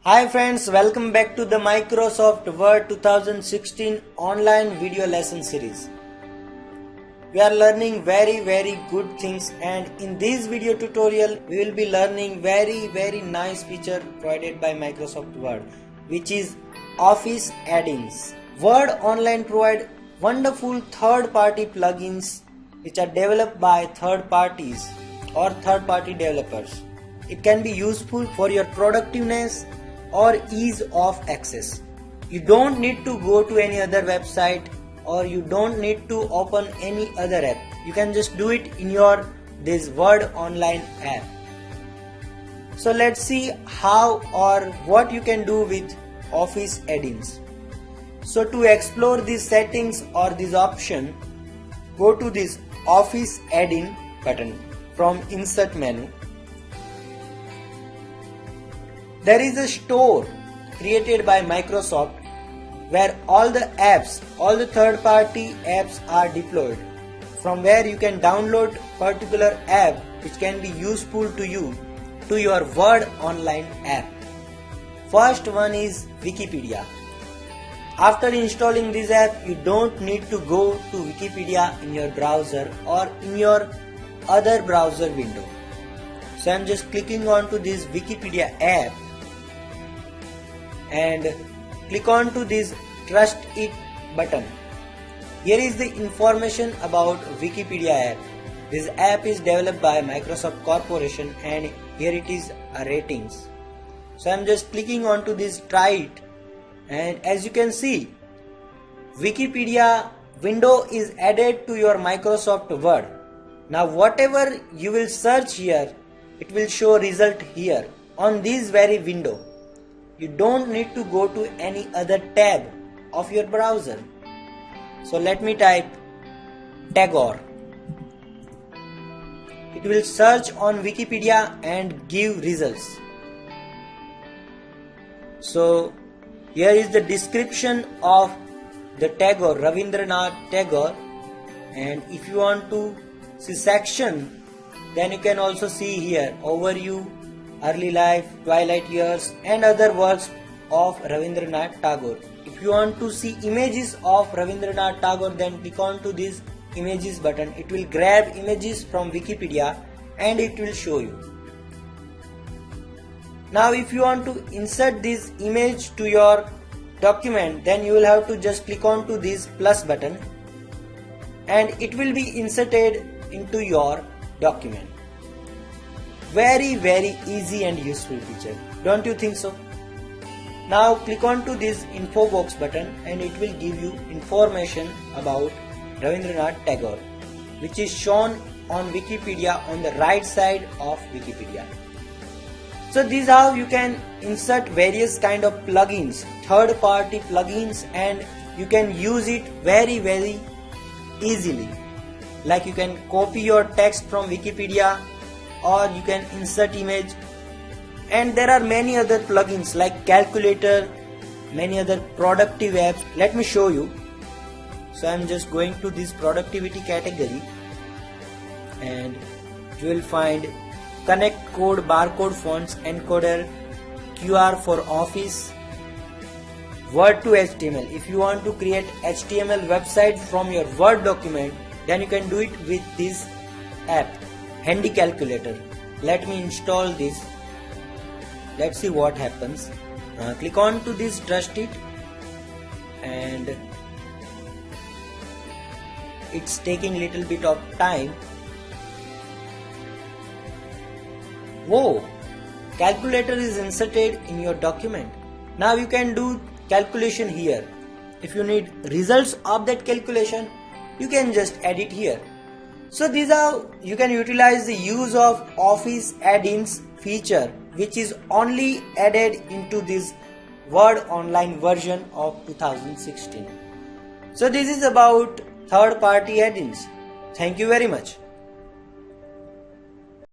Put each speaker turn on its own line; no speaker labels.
Hi friends, welcome back to the Microsoft Word 2016 online video lesson series. We are learning very good things, and in this video tutorial we will be learning very nice feature provided by Microsoft Word, which is Office add-ins. Word Online provide wonderful third-party plugins which are developed by third parties or third-party developers. It can be useful for your productiveness or ease of access. You don't need to go to any other website, or you don't need to open any other app. You can just do it in your this Word Online app. So let's see how or what you can do with Office add-ins. So to explore these settings or this option, go to this Office add-in button from Insert menu. There is a store created by Microsoft where all the apps, all the third-party apps are deployed, from where you can download particular app which can be useful to you to your Word Online app. First one is Wikipedia. After installing this app, you don't need to go to Wikipedia in your browser or in your other browser window. So I'm just clicking on to this Wikipedia app and click on to this Trust It button. Here is the information about Wikipedia app. This app is developed by Microsoft Corporation, and here it is ratings. So I'm just clicking on to this Try It, and as you can see, Wikipedia window is added to your Microsoft Word. Now whatever you will search here, it will show result here on this very window. You don't need to go to any other tab of your browser. So let me type Tagore. It will search on Wikipedia and give results. So here is the description of the Tagore, Rabindranath Tagore, and if you want to see section, then you can also see here overview, early life, twilight years, and other works of Rabindranath Tagore. If you want to see images of Rabindranath Tagore, then click on to this images button. It will grab images from Wikipedia and it will show you. Now if you want to insert this image to your document, then you will have to just click on to this plus button and it will be inserted into your document. Very easy and useful feature, don't you think so? Now click on to this info box button and it will give you information about Rabindranath Tagore, which is shown on Wikipedia on the right side of Wikipedia. So this is how you can insert various kind of plugins, third party plugins, and you can use it very easily. Like you can copy your text from Wikipedia, or you can insert image, and there are many other plugins like calculator, many other productive apps. Let me show you. So I'm just going to this productivity category and you will find connect code, barcode fonts, encoder, QR for office, Word to HTML. If you want to create HTML website from your Word document, then you can do it with this app, Handy Calculator. Let me install this. Let's see what happens. Click on to this Trust It, and it's taking little bit of time. Whoa, calculator is inserted in your document. Now you can do calculation here. If you need results of that calculation, you can just add it here. So these are you can utilize the use of Office add-ins feature, which is only added into this Word Online version of 2016. So this is about third party add-ins. Thank you very much.